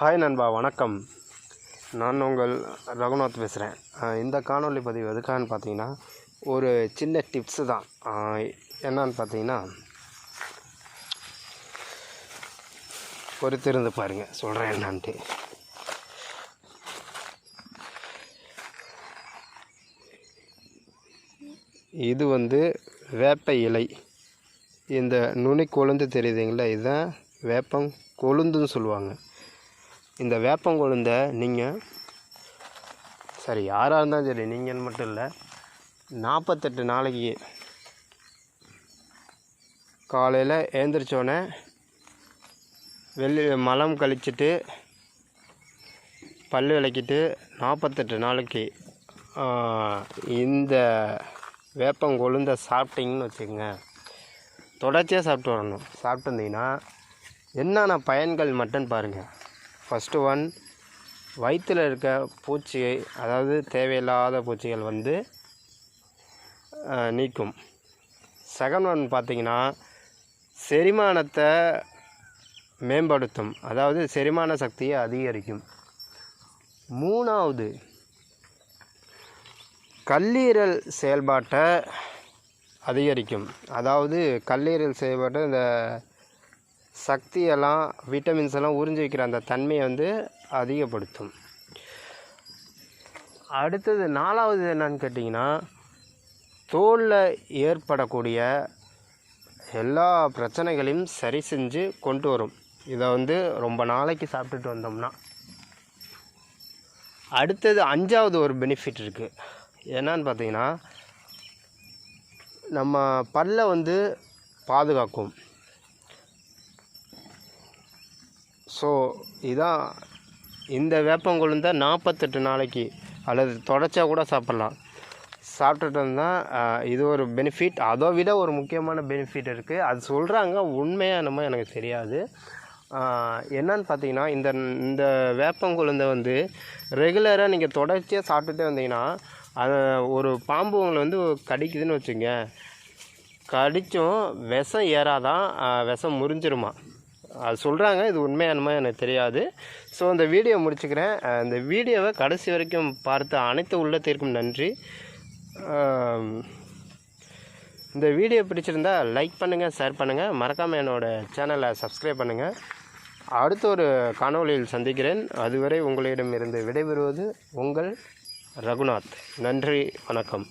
Hi நண்பா, வணக்கம். நான் உங்கள் ரகுநாத் பேசுகிறேன். இந்த காணொளி பதிவு எதுக்கான்னு பார்த்தீங்கன்னா, ஒரு சின்ன டிப்ஸு தான். என்னன்னு பார்த்தீங்கன்னா, பொறுத்திருந்து பாருங்கள், சொல்கிறேன் என்னான்ட்டு. இது வேப்ப இலை. இந்த நுனி கொழுந்து தெரியுதுங்களா, இதுதான் வேப்பம் கொழுந்துன்னு சொல்லுவாங்க. இந்த வேப்பங்கொழுந்தை நீங்கள் சரி யாராக இருந்தாலும் சரி, நீங்கள் மட்டும் இல்லை, 48 நாளைக்கு காலையில் எழுந்திரிச்சோடனே மலம் கழிச்சிட்டு பல் விளக்கிட்டு 48 நாளைக்கு இந்த வேப்பங்கொழுந்தை சாப்பிட்டிங்கன்னு வச்சுக்கோங்க. தொடர்ச்சியாக சாப்பிட்டு வரணும். சாப்பிட்டு வந்தீங்கன்னா என்னென்ன பயன்கள் மட்டும் பாருங்கள். ஃபஸ்ட்டு ஒன், வயிற்றில் இருக்க பூச்சி, அதாவது தேவையில்லாத பூச்சிகள் நீக்கும். செகண்ட் ஒன் பார்த்திங்கன்னா, செரிமானத்தை மேம்படுத்தும், அதாவது செரிமான சக்தியை அதிகரிக்கும். மூணாவது, கல்லீரல் செயல்பாட்டை அதிகரிக்கும். அதாவது கல்லீரல் செயல்பாட்டை இந்த சக்தியெல்லாம் விட்டமின்ஸ் எல்லாம் உறிஞ்சி வைக்கிற அந்த தன்மையை அதிகப்படுத்தும். அடுத்தது நாலாவது என்னன்னு கேட்டிங்கன்னா, தோலில் ஏற்படக்கூடிய எல்லா பிரச்சனைகளையும் சரி செஞ்சு கொண்டு வரும். இதை ரொம்ப நாளைக்கு சாப்பிட்டுட்டு வந்தோம்னா. அடுத்தது 5வது ஒரு பெனிஃபிட் இருக்குது. என்னன்னு பார்த்தீங்கன்னா, நம்ம பல்லை பாதுகாக்கும். ஸோ இதான் இந்த வேப்பங்கொழுந்தை 48 நாளைக்கு அல்லது தொடர்ச்சியாக கூட சாப்பிட்லாம். சாப்பிட்டுட்டு வந்தால் இது ஒரு பெனிஃபிட். அதை விட ஒரு முக்கியமான பெனிஃபிட் இருக்குது. அது சொல்கிறாங்க, உண்மையாக என்னமோ எனக்கு தெரியாது. என்னன்னு பார்த்தீங்கன்னா, இந்த வேப்பங்கொழுந்தை ரெகுலராக நீங்கள் தொடர்ச்சியாக சாப்பிட்டுட்டே வந்தீங்கன்னா, அது ஒரு பாம்பு உங்களை கடிக்குதுன்னு வச்சுங்க, கடித்தும் விஷம் ஏறாதான், விஷம் முறிஞ்சிருமா. அது சொல்கிறாங்க, இது உண்மையானமா எனக்கு தெரியாது. ஸோ இந்த வீடியோ முடிச்சுக்கிறேன். இந்த வீடியோவை கடைசி வரைக்கும் பார்த்த அனைத்து உள்ளத்திற்கும் நன்றி. இந்த வீடியோ பிடிச்சிருந்தா லைக் பண்ணுங்கள், ஷேர் பண்ணுங்கள், மறக்காமல் என்னோடய சேனலை சப்ஸ்கிரைப் பண்ணுங்கள். அடுத்த ஒரு காணொளியில் சந்திக்கிறேன். அதுவரை உங்களிடமிருந்து விடைபெறுவது உங்கள் ரகுநாத். நன்றி, வணக்கம்.